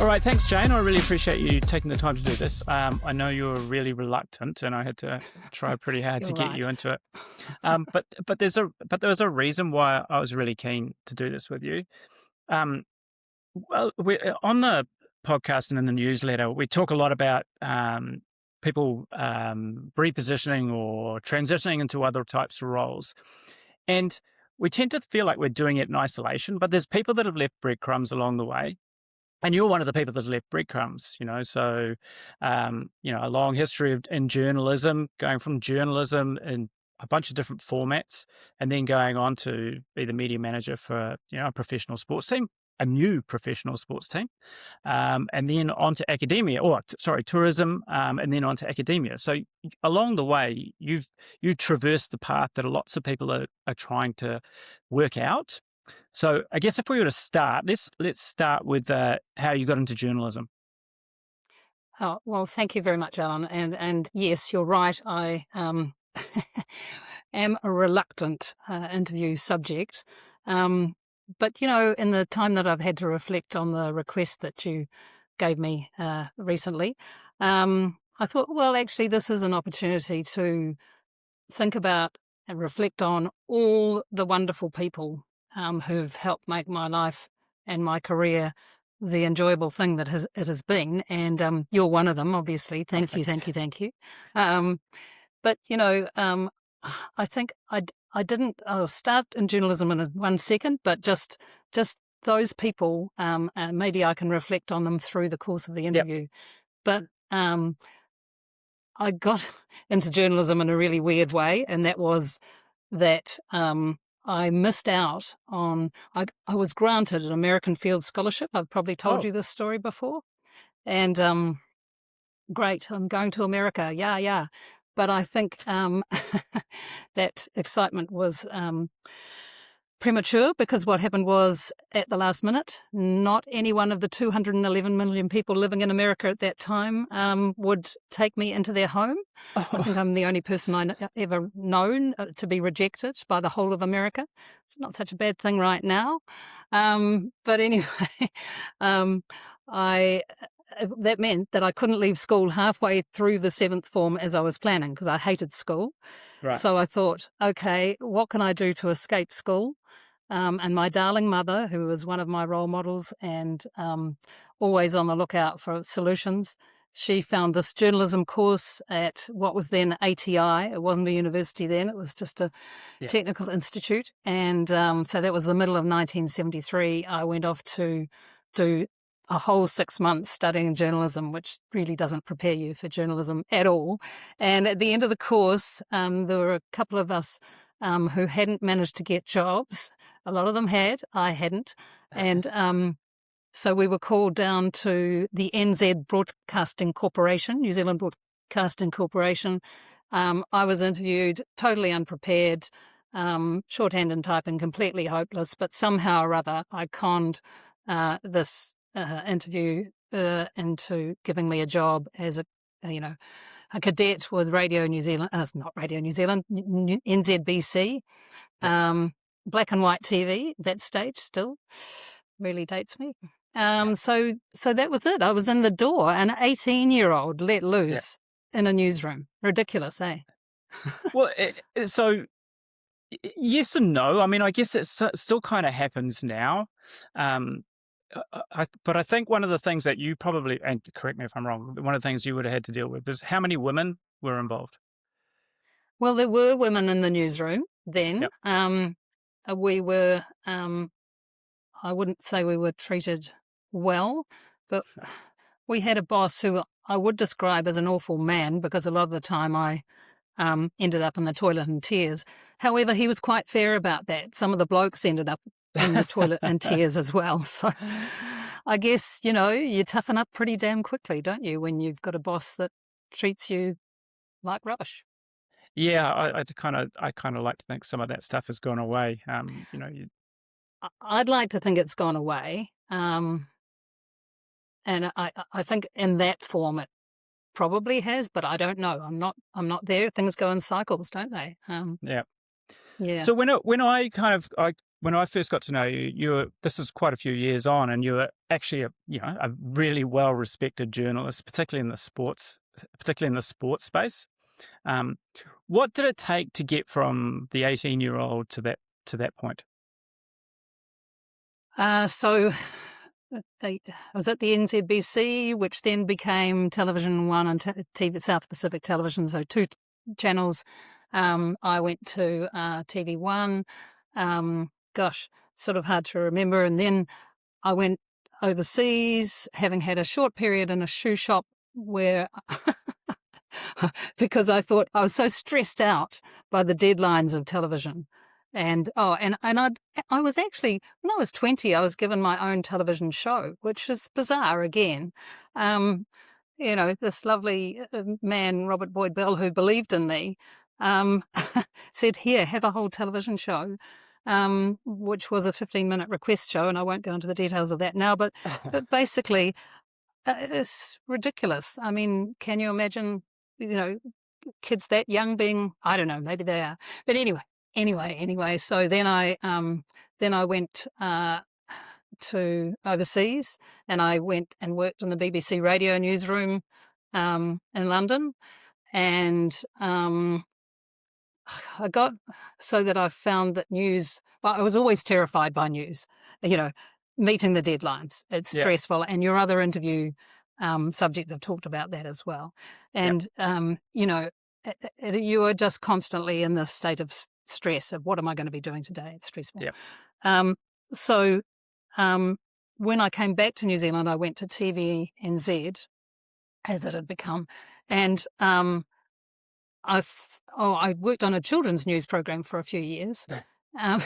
All right, thanks, Jane. I really appreciate you taking the time to do this. I know you were really reluctant, and I had to try pretty hard to You're get you right. into it. But there was a reason why I was really keen to do this with you. Um, well, on the podcast and in the newsletter, we talk a lot about people repositioning or transitioning into other types of roles, and we tend to feel like we're doing it in isolation. But there's people that have left breadcrumbs along the way. And you're one of the people that left breadcrumbs, so, a long history in journalism, going from journalism in a bunch of different formats, and then going on to be the media manager for, a professional sports team, a new professional sports team, and then on to academia, tourism, and then on to academia. So along the way, you traversed the path that lots of people are trying to work out. So I guess if we were to start, let's start with how you got into journalism. Oh, well, thank you very much, Alan. And yes, you're right. I am a reluctant interview subject. But, in the time that I've had to reflect on the request that you gave me recently, I thought, well, actually, this is an opportunity to think about and reflect on all the wonderful people who've helped make my life and my career the enjoyable thing that it has been. And you're one of them, obviously. Oh, Thank you, thank you. thank you, thank you. Um, but, I think I didn't I'll start in journalism in 1 second, but just those people, maybe I can reflect on them through the course of the Yep. interview. But I got into journalism in a really weird way, and that was that I missed out on. I was granted an American Field Scholarship. I've probably told Oh, you this story before, and great, I'm going to America. Yeah, yeah. But I think that excitement was premature, because what happened was, at the last minute, not any one of the 211 million people living in America at that time would take me into their home. I think oh, I'm the only person ever known to be rejected by the whole of America. It's not such a bad thing right now. But anyway, um, I that meant that I couldn't leave school halfway through the seventh form as I was planning, because I hated school. right. So I thought, okay, what can I do to escape school? And my darling mother, who was one of my role models and always on the lookout for solutions, she found this journalism course at what was then ATI. It wasn't a university then, it was just a Yeah. technical institute. And so that was the middle of 1973. I went off to do a whole 6 months studying journalism, which really doesn't prepare you for journalism at all. And at the end of the course, there were a couple of us who hadn't managed to get jobs. A lot of them had, I hadn't. And so we were called down to the NZ Broadcasting Corporation, New Zealand Broadcasting Corporation. I was interviewed totally unprepared, shorthand and typing, completely hopeless, but somehow or other I conned this interview into giving me a job as a cadet with Radio New Zealand, not Radio New Zealand, NZBC, Yep. black and white TV, that stage still really dates me. So that was it. I was in the door, an 18-year-old let Yeah. loose in a newsroom. Ridiculous, eh? Well, so yes and no. I mean, I guess it still kind of happens now. Um, but I think one of the things that you probably, and correct me if I'm wrong, one of the things you would have had to deal with is how many women were involved. Well, there were women in the newsroom then. Yep. We were, I wouldn't say we were treated well, but we had a boss who I would describe as an awful man, because a lot of the time I ended up in the toilet in tears. However, he was quite fair about that. Some of the blokes ended up in the toilet in tears as well. So I guess, you toughen up pretty damn quickly, don't you, when you've got a boss that treats you like rubbish. Yeah, I kind of like to think some of that stuff has gone away. I'd like to think it's gone away. And I think in that form it probably has, but I don't know. I'm not there. Things go in cycles, don't they? Yeah. Yeah. So when I when I first got to know you, you were this was quite a few years on, and you were actually a really well respected journalist, particularly in the sports space. Um, what did it take to get from the 18-year-old to that point? So I was at the NZBC, which then became Television One and TV South Pacific Television, so two channels. I went to TV1. Gosh, sort of hard to remember. And then I went overseas, having had a short period in a shoe shop where, because I thought I was so stressed out by the deadlines of television. And I was actually, when I was 20, I was given my own television show, which is bizarre again. Um, this lovely man, Robert Boyd Bell, who believed in me, um, said, "Here, have a whole television show," which was a 15-minute request show. And I won't go into the details of that now, but basically, it's ridiculous. I mean, can you imagine, you know, kids that young being, I don't know, maybe they are. But anyway. So then I went to overseas, and I went and worked in the BBC radio newsroom in London, and I got so that I found that news. Well, I was always terrified by news. You know, meeting the deadlines. It's Yeah, stressful, and your other interview subjects have talked about that as well. yeah, And you are just constantly in this state of stress of what am I going to be doing today? It's stressful. yeah, Um, so um, when I came back to New Zealand, I went to TVNZ, as it had become, and I worked on a children's news program for a few years. Um,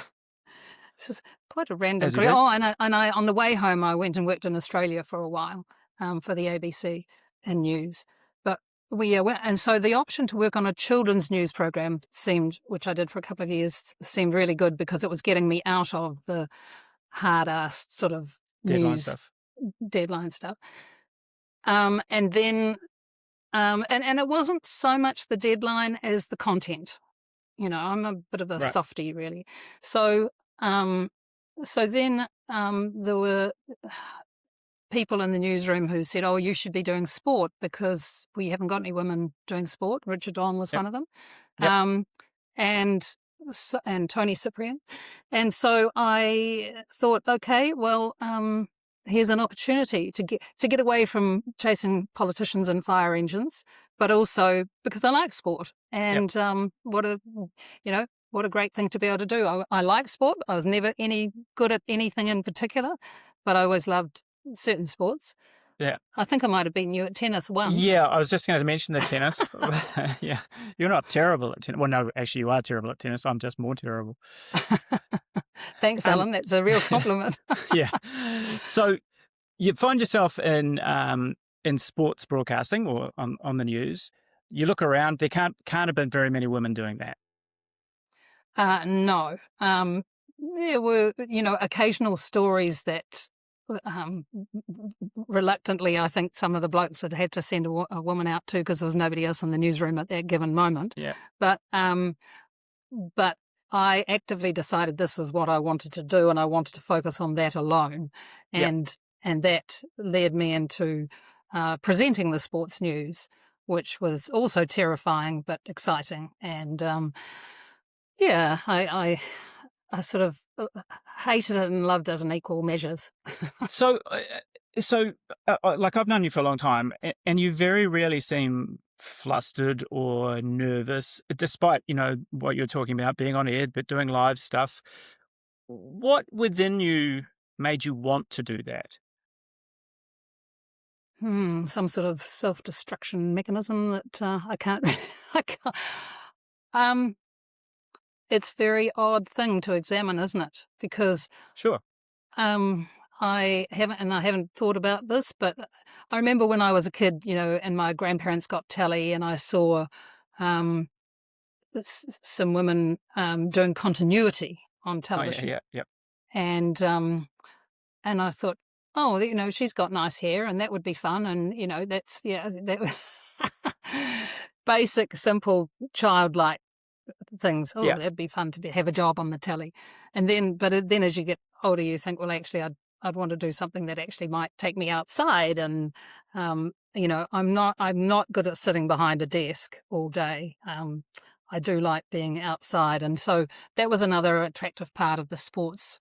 this is quite a random as you career. do. Oh, and I on the way home, I went and worked in Australia for a while for the ABC and news. But and so the option to work on a children's news program seemed, which I did for a couple of years, seemed really good because it was getting me out of the hard-ass sort of Deadline news stuff. deadline stuff. And then, and it wasn't so much the deadline as the content. I'm a bit of a Right. softie, really. So, um, so then there were people in the newsroom who said, "Oh, you should be doing sport because we haven't got any women doing sport." Richard Don was Yep. one of them, Yep. um, and and Tony Cyprian, and so I thought, okay, well, here's an opportunity to get away from chasing politicians and fire engines, but also because I like sport, Yep. and what a great thing to be able to do. I like sport. I was never any good at anything in particular, but I always loved certain sports. Yeah. I think I might have beaten you at tennis once. Yeah, I was just going to mention the tennis. Yeah, you're not terrible at tennis. Well, no, actually, you are terrible at tennis. I'm just more terrible. Thanks, Um, Alan. That's a real compliment. yeah. So you find yourself in sports broadcasting or on the news. You look around. There can't have been very many women doing that. No. There were, occasional stories that um, reluctantly, I think some of the blokes would have to send a woman out too because there was nobody else in the newsroom at that given moment. Yeah. But but I actively decided this was what I wanted to do, and I wanted to focus on that alone, Yeah. and that led me into presenting the sports news, which was also terrifying but exciting. And yeah, I sort of hated it and loved it in equal measures. So, like I've known you for a long time, and you very rarely seem flustered or nervous, despite what you're talking about, being on air but doing live stuff. What within you made you want to do that? Some sort of self-destruction mechanism that I can't. I can't. Um, it's a very odd thing to examine, isn't it? Because Sure. I haven't thought about this, but I remember when I was a kid, and my grandparents got telly, and I saw um, some women doing continuity on Oh yeah, television, yeah, yeah, and I thought, oh, she's got nice hair, and that would be fun, and that's that basic, simple, childlike things. Oh, yeah, that'd be fun to have a job on the telly. then as you get older, you think, well, actually, I'd want to do something that actually might take me outside. And I'm not good at sitting behind a desk all day. I do like being outside, and so that was another attractive part of the sports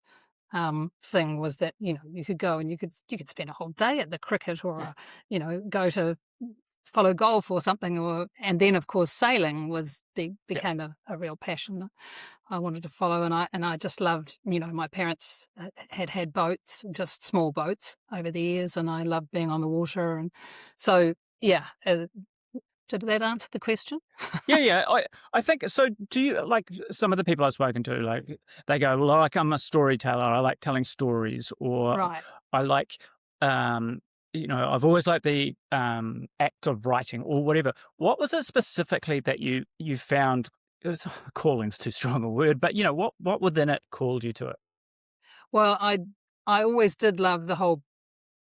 thing, was that you could go and you could spend a whole day at the cricket, or go to follow golf or something, and then of course sailing Yeah. became a real passion I wanted to follow. And I just loved, my parents had boats, just small boats over the years, and I loved being on the water. And so, yeah, did that answer the question? Yeah, yeah. I think so. Do you like some of the people I've spoken to? Like they go, "Well, like I'm a storyteller. I like telling stories," or Right. "I like, I've always liked the act of writing," or whatever. What was it specifically that you found? It was calling's too strong a word, but what within it called you to it? Well, I always did love the whole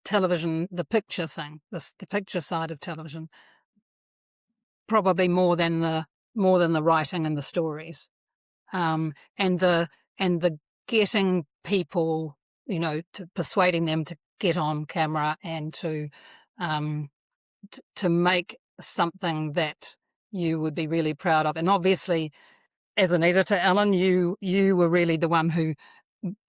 television, the picture thing, the picture side of television, probably more than the writing and the stories. And the getting people, to persuading them to get on camera, and um, to make something that you would be really proud of. And obviously, as an editor, Alan, you were really the one who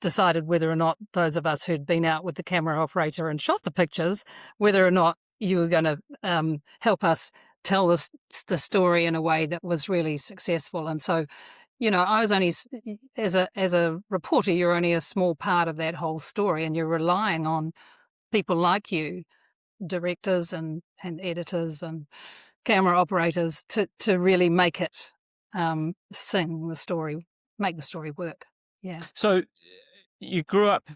decided whether or not those of us who'd been out with the camera operator and shot the pictures, whether or not you were going to help us tell the story in a way that was really successful. And so, I was only, as a reporter, you're only a small part of that whole story, and you're relying on people like you, directors and editors and camera operators, to really make it sing the story, make the story work. Yeah. So you grew up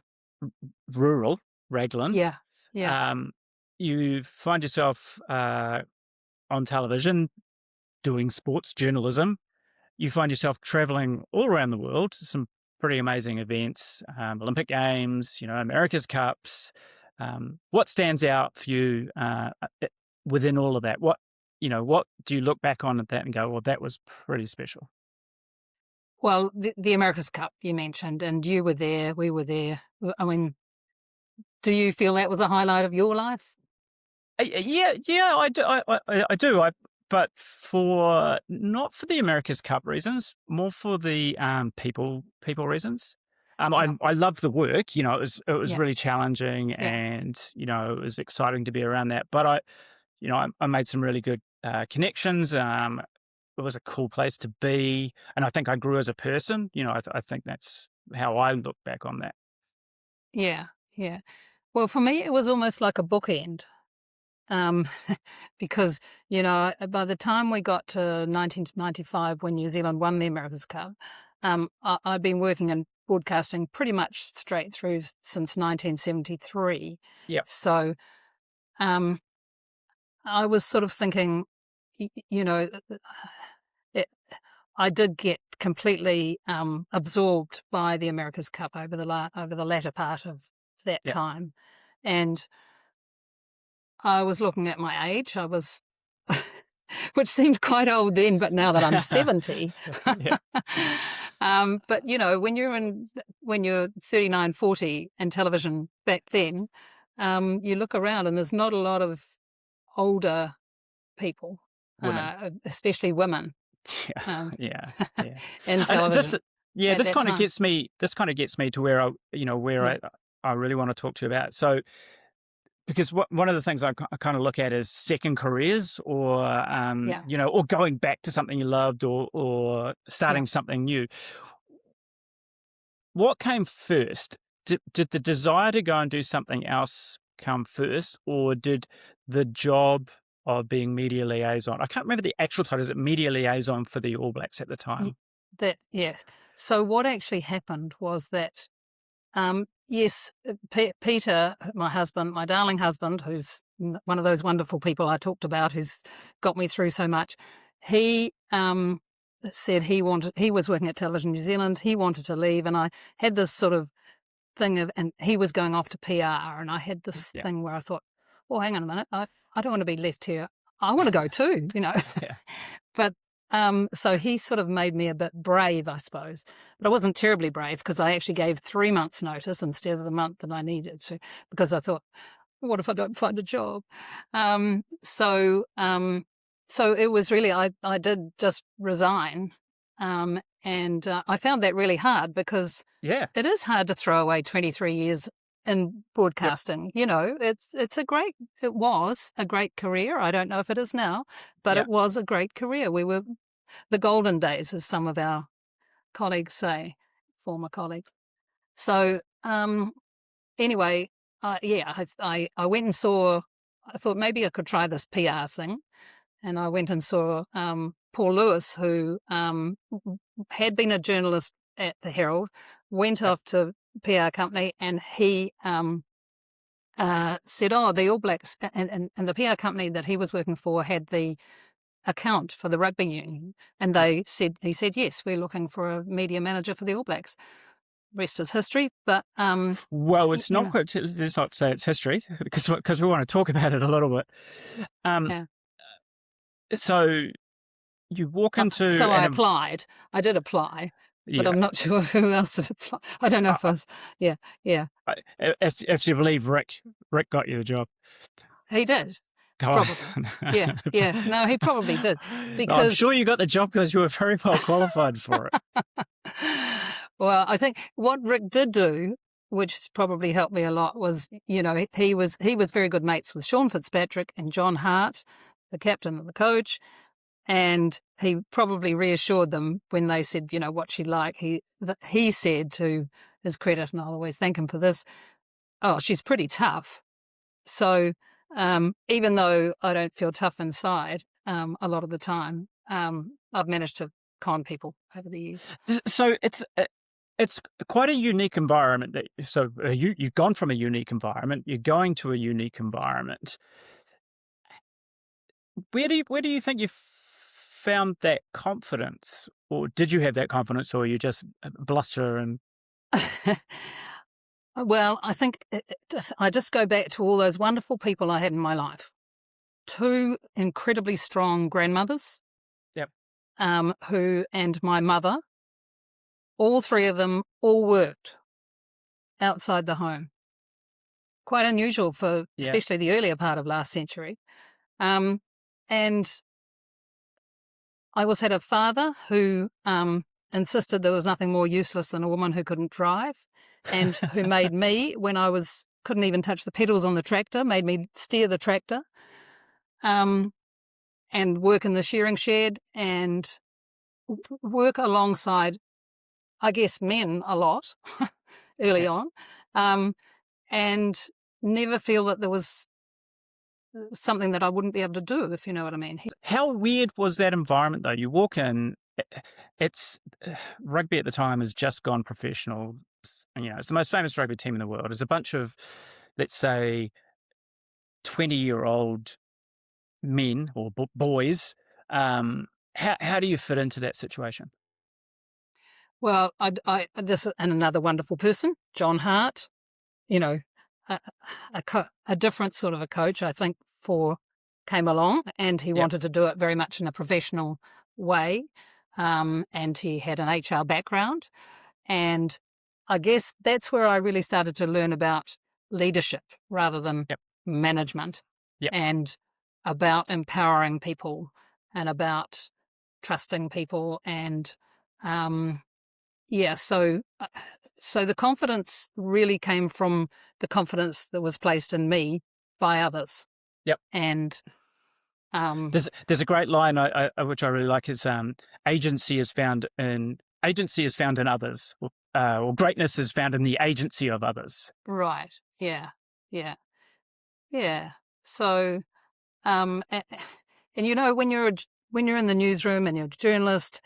rural, Raglan. Yeah. Yeah. Um, you find yourself on television doing sports journalism. You find yourself traveling all around the world to some pretty amazing events, Olympic Games, America's Cups. What stands out for you within all of that? What do you look back on at that and go, well, that was pretty special? Well, the America's Cup you mentioned, and you were there, we were there. I mean, do you feel that was a highlight of your life? Yeah, yeah, I do. I do. But for not for the America's Cup reasons, more for the people reasons. Yeah. I love the work. It was Yeah. really challenging, Yeah. and it was exciting to be around that. But I made some really good connections. It was a cool place to be, and I think I grew as a person. I think that's how I look back on that. Yeah. Yeah. Well, for me, it was almost like a bookend. Um, because, by the time we got to 1995, when New Zealand won the America's Cup, I'd been working in broadcasting pretty much straight through since 1973. Yeah, So um, I was sort of thinking, it, I did get completely absorbed by the America's Cup over the latter part of that yeah, time. And I was looking at my age. I was which seemed quite old then, but now that I'm 70. yeah. But, when you're 39, 40 and television back then, you look around and there's not a lot of older people, Women. especially women, Yeah, um, yeah, yeah. in And television yeah, at this that kind of time. gets me. This kind of gets me to where Yeah, I really want to talk to you about. So, because one of the things I kind of look at is second careers, or yeah, or going back to something you loved, or yeah. starting something new. What came first? Did the desire to go and do something else come first, or did the job of being media liaison? I can't remember the actual title. Is it media liaison for the All Blacks at the Y- time? yes. So what actually happened was that, yes, Peter, my husband, my darling husband, who's one of those wonderful people I talked about, who's got me through so much, he said he was working at Television New Zealand. He wanted to leave, and I had this sort of thing and he was going off to PR, and I had this Yeah, thing where I thought, well, hang on a minute, I don't want to be left here. I want to go too. yeah, But So he sort of made me a bit brave, I suppose. But I wasn't terribly brave because I actually gave 3 months' notice instead of the month that I needed to, because I thought, what if I don't find a job? Um, so um, so it was really, I did just resign. And I found that really hard because Yeah. it is hard to throw away 23 years in Yep. broadcasting. It was a great career. I don't know if it is now, but Yeah. it was a great career. We were the golden days, as some of our colleagues say, former colleagues. So anyway, I went and saw. I thought maybe I could try this PR thing, and I went and saw Paul Lewis, who had been a journalist at the Herald, went Yep. off to PR company, and he said, "Oh, the All Blacks," and the PR company that he was working for had the account for the rugby union, and Yep. he said, "Yes, we're looking for a media manager for the All Blacks." Rest is history, but Well, it's you not know, quite. Let's not say it's history because we want to talk about it a little bit. Um, yeah. so you walk into So I an applied. I did apply, but yeah. I'm not sure who else had applied. I don't know I, if I was. Yeah, yeah, if you believe Rick got you the job. he did Oh, probably. Yeah, yeah. No, he probably did I'm because sure you got the job because you were very well qualified for it. well, I think what Rick did do, which probably helped me a lot, was he was very good mates with Sean Fitzpatrick and John Hart, the captain and the coach, and he probably reassured them when they said, what she like. He said, to his credit, and I'll always thank him for this, "Oh, she's pretty tough." So even though I don't feel tough inside a lot of the time, I've managed to con people over the years. So it's quite a unique environment. You've gone from a unique environment. You're going to a unique environment. Where do you think you found that confidence, or did you have that confidence, or you just bluster and Well, I think I just go back to all those wonderful people I had in my life. Two incredibly strong grandmothers, yep, who and my mother, all three of them all worked outside the home. Quite unusual for yeah, especially the earlier part of last century. Um, and I always had a father who insisted there was nothing more useless than a woman who couldn't drive, and who made me, when I couldn't even touch the pedals on the tractor, made me steer the tractor, um, and work in the shearing shed and work alongside, I guess, men a lot early yeah. on, um, and never feel that there was something that I wouldn't be able to do, if you know what I mean. How weird was that environment though? You walk in, it's rugby at the time has just gone professional. It's the most famous rugby team in the world. It's a bunch of, let's say, 20-year-old men or boys. How do you fit into that situation? Well, this and another wonderful person, John Hart, you know, a, a different sort of a coach, I think, came along, and he Yep, wanted to do it very much in a professional way. And he had an HR background. And I guess that's where I really started to learn about leadership rather than yep, management, yep. and about empowering people and about trusting people. And um, yeah, so the confidence really came from the confidence that was placed in me by others. Yep. And um, There's a great line which I really like is agency is found in others, or greatness is found in the agency of others. right, yeah, yeah, yeah. So and, when when you're in the newsroom and you're a journalist,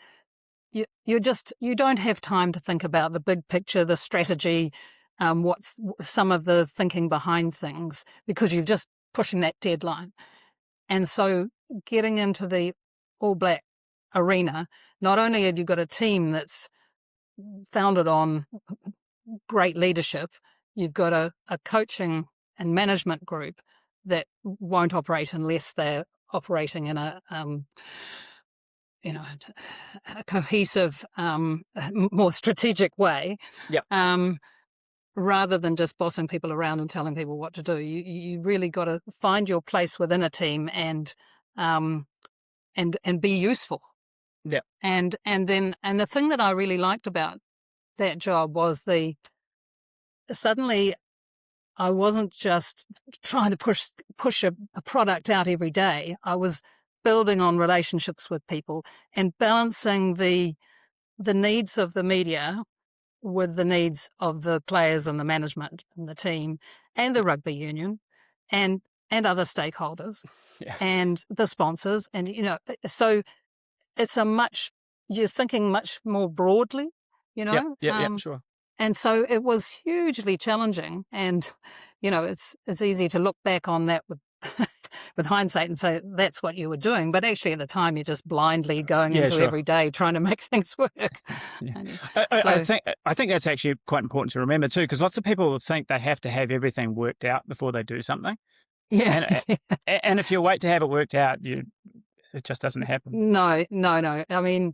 you don't have time to think about the big picture, the strategy, what's some of the thinking behind things, because you're just pushing that deadline. And so getting into the All Black arena, not only have you got a team that's founded on great leadership, you've got a coaching and management group that won't operate unless they're operating in a cohesive, more strategic way, Yeah. um, rather than just bossing people around and telling people what to do. You really got to find your place within a team um, and be useful. Yeah. And the thing that I really liked about that job was suddenly I wasn't just trying to push a product out every day. I was building on relationships with people and balancing the needs of the media with the needs of the players and the management and the team and the rugby union and other stakeholders Yeah. and the sponsors. And so it's you're thinking much more broadly, you Yep. know. Yep. Yep. Sure. And so it was hugely challenging. And it's easy to look back on that with with hindsight and say that's what you were doing, but actually at the time you're just blindly going Yeah. into Sure. every day trying to make things work. Yeah. And I so think that's actually quite important to remember too, because lots of people think they have to have everything worked out before they do something, yeah. and if you wait to have it worked out, it just doesn't happen. No. I mean,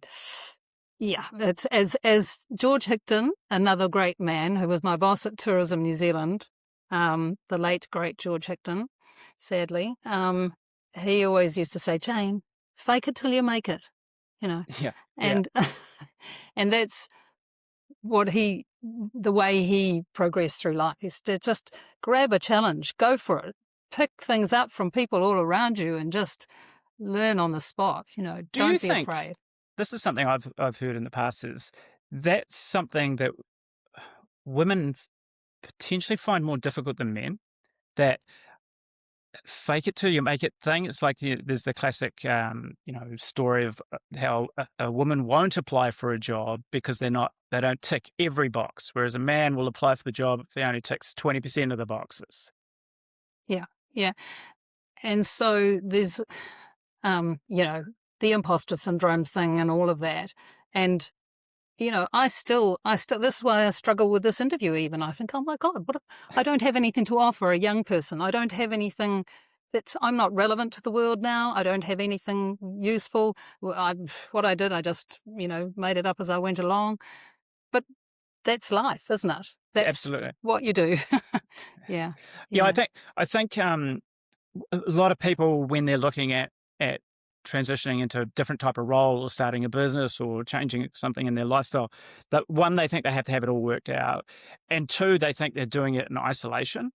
yeah, it's as George Higton, another great man who was my boss at Tourism New Zealand, the late great George Higton, sadly, he always used to say, Jane, fake it till you make it, you know, Yeah. Yeah. and and that's the way he progressed through life is to just grab a challenge, go for it, pick things up from people all around you, and just learn on the spot. Do you Don't be think afraid. this is something I've heard in the past? Is that's something that women potentially find more difficult than men? That fake it till you make it thing. It's like there's the classic, story of how a woman won't apply for a job because they don't tick every box, whereas a man will apply for the job if he only ticks 20% of the boxes. Yeah, yeah. And so there's, the imposter syndrome thing and all of that. And this is why I struggle with this interview even. I think, oh my God, what if I don't have anything to offer a young person? I don't have anything I'm not relevant to the world now. I don't have anything useful. What I did, I just, made it up as I went along. But that's life, isn't it? Yeah, That's absolutely. what you do. Yeah. Yeah, Yeah. I think a lot of people, when they're looking at transitioning into a different type of role or starting a business or changing something in their lifestyle, that one, they think they have to have it all worked out, and two, they think they're doing it in isolation.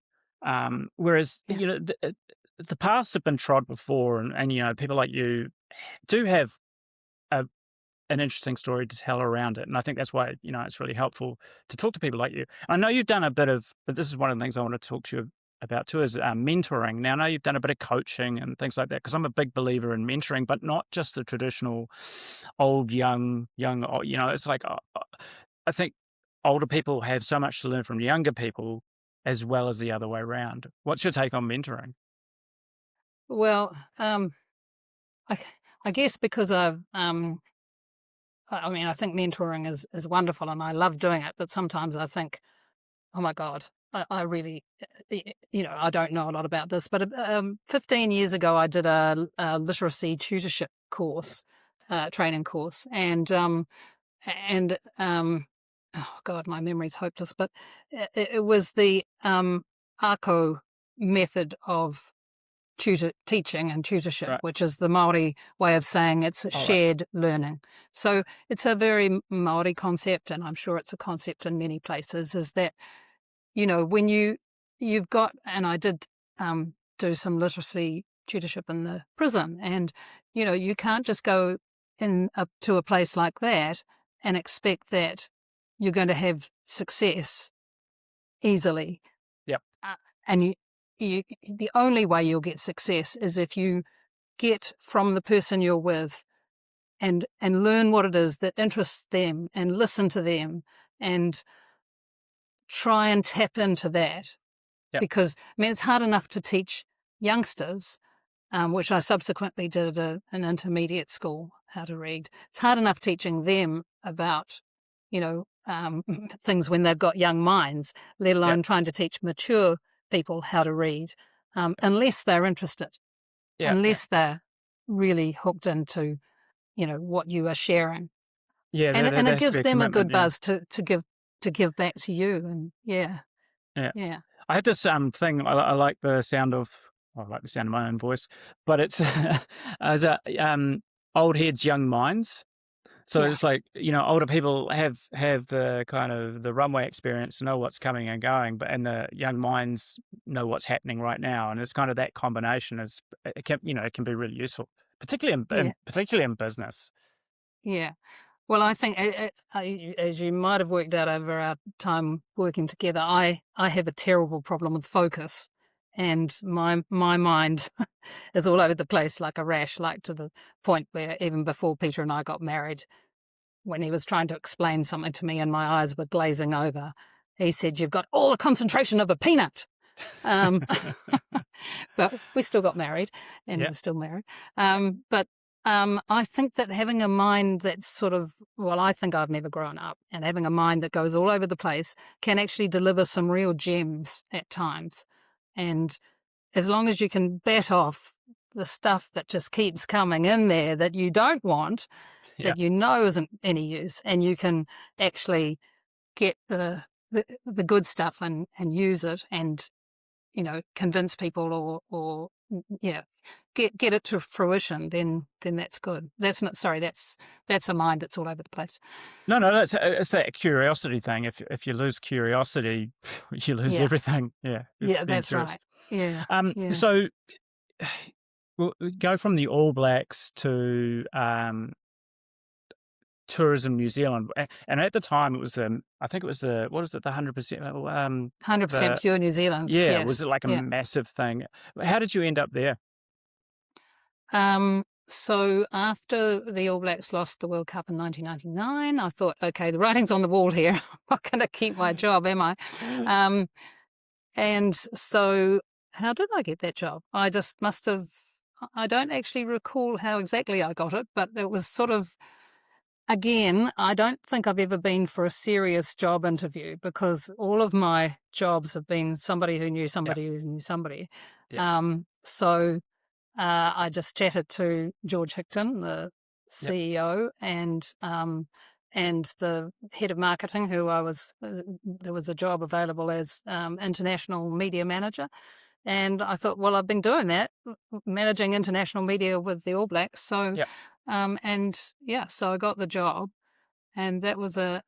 Whereas Yeah. the paths have been trod before, and people like you do have a an interesting story to tell around it. And I think that's why, it's really helpful to talk to people like you. I know you've done a bit of, but this is one of the things I want to talk to you about too, is mentoring. Now, I know you've done a bit of coaching and things like that, because I'm a big believer in mentoring, but not just the traditional old, young, it's like, I think older people have so much to learn from younger people as well as the other way around. What's your take on mentoring? Well, I, I guess because I mean, I think mentoring is wonderful and I love doing it, but sometimes I think, oh my God, I really, I don't know a lot about this, but 15 years ago, I did a literacy tutorship course, training course, and oh God, my memory's hopeless, but it was the ARCO method of teaching and tutorship, Right. which is the Maori way of saying it's All right. shared learning. So it's a very Maori concept, and I'm sure it's a concept in many places. Is that when you've got, and I did do some literacy tutorship in the prison, and you can't just go to a place like that and expect that you're going to have success easily. Yep. And the only way you'll get success is if you get from the person you're with and learn what it is that interests them and listen to them and try and tap into that. Yep. Because, I mean, it's hard enough to teach youngsters, which I subsequently did at an intermediate school, how to read. It's hard enough teaching them about, things when they've got young minds, let Yep. alone trying to teach mature people how to read, unless they're interested, Yeah. unless they're really hooked into what you are sharing. Yeah, And there it has to be gives a them a commitment, good yeah. buzz to give back to you. And yeah, Yeah. yeah, I had this, thing, I like the sound of I like the sound of my own voice, but it's as a, old heads, young minds. So yeah, it's like, older people have the kind of the runway experience, know what's coming and going, and the young minds know what's happening right now, and it's kind of that combination it can be really useful, particularly yeah, particularly in business. yeah. Well, I think, as you might have worked out over our time working together, I have a terrible problem with focus, and my mind is all over the place like a rash, like to the point where even before Peter and I got married, when he was trying to explain something to me and my eyes were glazing over, he said, "You've got all the concentration of a peanut." Um, but we still got married, and Yeah, we're still married. But I think that having a mind that's sort of, well, I think I've never grown up, and having a mind that goes all over the place can actually deliver some real gems at times. And as long as you can bat off the stuff that just keeps coming in there that you don't want, yeah. that isn't any use, and you can actually get the good stuff and use it, and convince people, yeah, get it to fruition, then that's good. That's not, sorry, that's a mind that's all over the place. No, no, it's that curiosity thing. If you lose curiosity, you lose Yeah, everything. Yeah, yeah, being that's curious. right. Yeah, yeah. So we go from the All Blacks to Tourism New Zealand, and at the time it was I think it was the what is it, the 100%, 100% the pure New Zealand. yeah, was Yes, it like a yeah. massive thing? How did you end up there? So after the All Blacks lost the World Cup in 1999, I thought, okay, the writing's on the wall here. I'm not going to keep my job, am I? Um, and so how did I get that job? I just must have, I don't actually recall how exactly I got it, but it was sort of, again, I don't think I've ever been for a serious job interview, because all of my jobs have been somebody who knew Yeah, somebody who knew somebody. yeah, So I just chatted to George Hickton, the yeah, CEO, and the head of marketing, who there was a job available as international media manager. And I thought, well, I've been doing that, managing international media with the All Blacks. So, yeah. and yeah, so I got the job, and that was an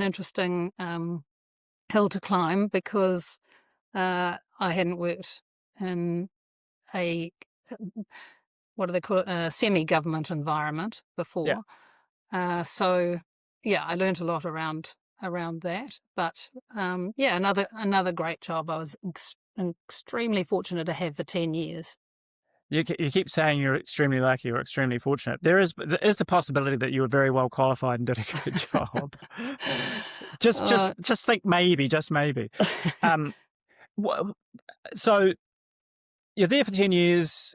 interesting hill to climb, because I hadn't worked in a what do they call it, a semi-government environment Yeah. before. So yeah, I learned a lot around that. But yeah, another great job. I was extremely fortunate to have for 10 years. You keep saying you're extremely lucky or extremely fortunate. There is the possibility that you were very well qualified and did a good job. Just uh, just just think maybe, just maybe. Um, wha so you're there for 10 years,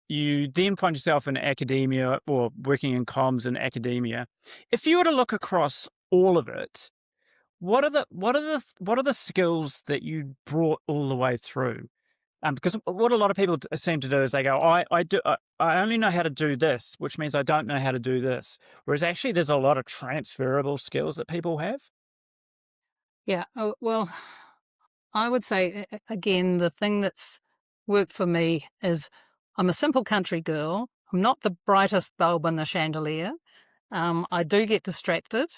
you then find yourself in academia or working in comms in academia. If you were to look across all of it, what are the skills that you brought all the way through? Because what a lot of people seem to do is they go, I only know how to do this, which means I don't know how to do this. Whereas actually, there's a lot of transferable skills that people have. yeah. Oh, well, I would say, again, the thing that's worked for me is I'm a simple country girl. I'm not the brightest bulb in the chandelier. I do get distracted,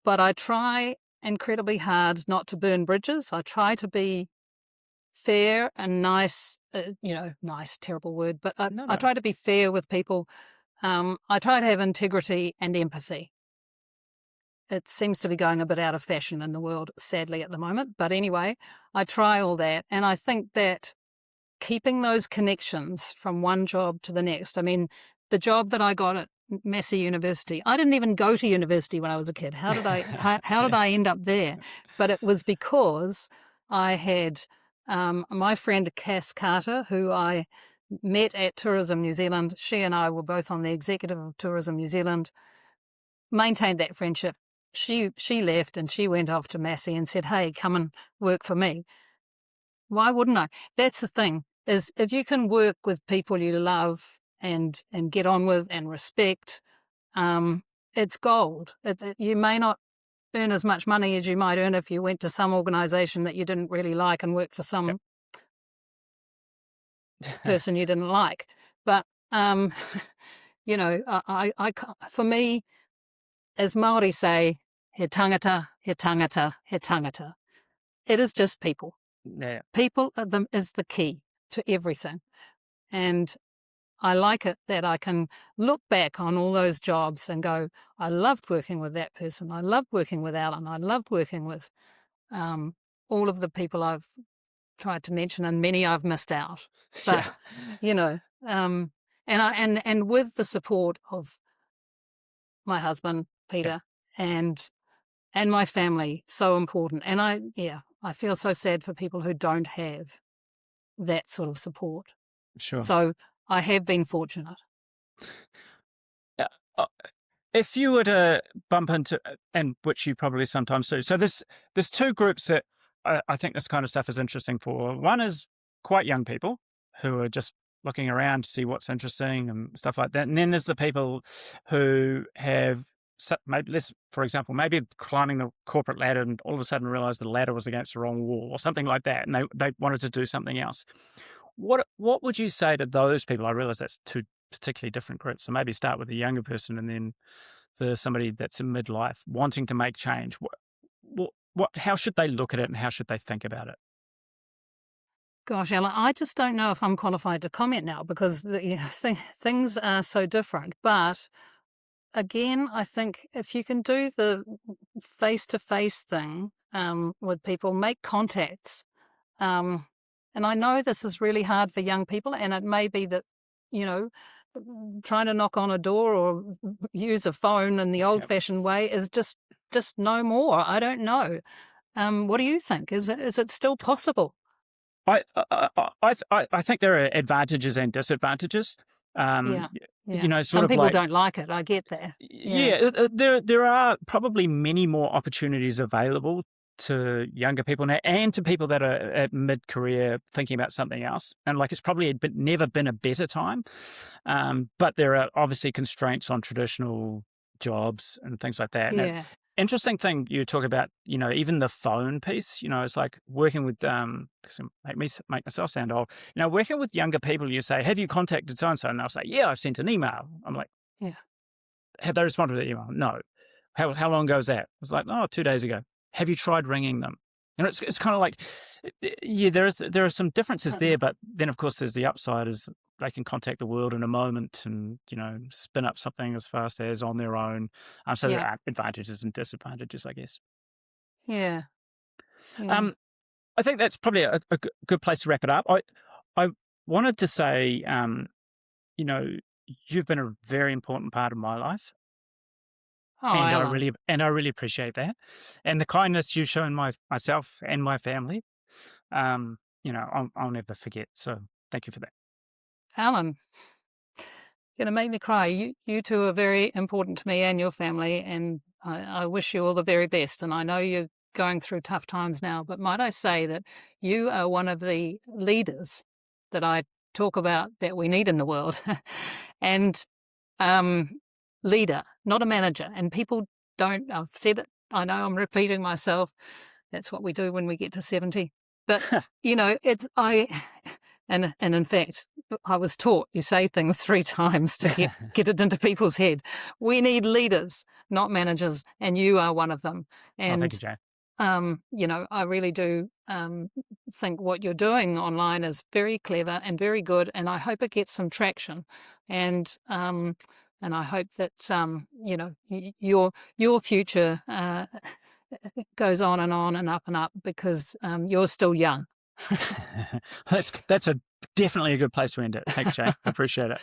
but I try incredibly hard not to burn bridges. I try to be fair and nice, nice, terrible word, but I, No, I no, try to be fair with people. I try to have integrity and empathy. It seems to be going a bit out of fashion in the world, sadly, at the moment. But anyway, I try all that. And I think that keeping those connections from one job to the next. I mean, the job that I got at Massey University, I didn't even go to university when I was a kid. How did yeah, I end up there? But it was because I had my friend Cass Carter, who I met at Tourism New Zealand. She and I were both on the executive of Tourism New Zealand, maintained that friendship. She left and she went off to Massey and said, "Hey, come and work for me." Why wouldn't I? That's the thing. is if you can work with people you love and get on with and respect, it's gold. You may not earn as much money as you might earn if you went to some organisation that you didn't really like and worked for Yep. some person you didn't like. But you know, for me, as Māori say, he tangata, he tangata, he tangata. It is just people. Yeah, People is the key to everything. And I like it that I can look back on all those jobs and go, I loved working with that person. I loved working with Alan. I loved working with um, all of the people I've tried to mention, and many I've missed out. But yeah, you know, and with the support of my husband yeah, Peter and my family, so important. And I feel so sad for people who don't have that sort of support. sure. So I have been fortunate. Yeah. If you were to bump into, and which you probably sometimes do, so there's two groups that I think this kind of stuff is interesting for. One is quite young people who are just looking around to see what's interesting and stuff like that. And then there's the people who have, maybe let's, for example, maybe climbing the corporate ladder and all of a sudden realized the ladder was against the wrong wall or something like that. And they wanted to do something else. What would you say to those people? I realize that's two particularly different groups. So maybe start with the younger person and then somebody that's in midlife wanting to make change. How should they look at it and how should they think about it? Gosh, Ella, I just don't know if I'm qualified to comment now because things are so different. But again, I think if you can do the face-to-face thing with people, make contacts. And I know this is really hard for young people, and it may be that, you know, trying to knock on a door or use a phone in the Yep. old-fashioned way is just no more. I don't know. What do you think? Is it still possible? I think there are advantages and disadvantages. Yeah, You yeah. know, sort Some of people like, don't like it. I get that. Yeah, yeah, there are probably many more opportunities available to younger people now and to people that are at mid-career thinking about something else. And like it's probably never been a better time. But there are obviously constraints on traditional jobs and things like that. And yeah, interesting thing you talk about, you know, even the phone piece, you know, it's like working with, make myself sound old, you know, working with younger people, you say, have you contacted so-and-so? And they'll say, yeah, I've sent an email. I'm like, yeah. have they responded to the email? No. How long ago is that? It was like, oh, 2 days ago. Have you tried ringing them? You know, it's kind of like, yeah, there are some differences there, but then of course there's the upside is they can contact the world in a moment and, you know, spin up something as fast as on their own. So there Yeah, are advantages and disadvantages, I guess. yeah, yeah. Um, I think that's probably a good place to wrap it up. I wanted to say, you know, you've been a very important part of my life. Oh, And Alan, I really appreciate that, and the kindness you've shown myself and my family. You know, I'll never forget. So thank you for that. Alan, gonna make me cry. You two are very important to me and your family, and I wish you all the very best. And I know you're going through tough times now, but might I say that you are one of the leaders that I talk about that we need in the world, and um, leader, not a manager. And people don't. I've said it. I know I'm repeating myself. That's what we do when we get to 70. But you know, it's I. And in fact, I was taught you say things 3 times to get it into people's head. We need leaders, not managers, and you are one of them. Oh, thank you, And Jane. you know, I really do think what you're doing online is very clever and very good, and I hope it gets some traction. And I hope that you know your future goes on and up because you're still young. That's definitely a good place to end it. Thanks, Jane. I appreciate it.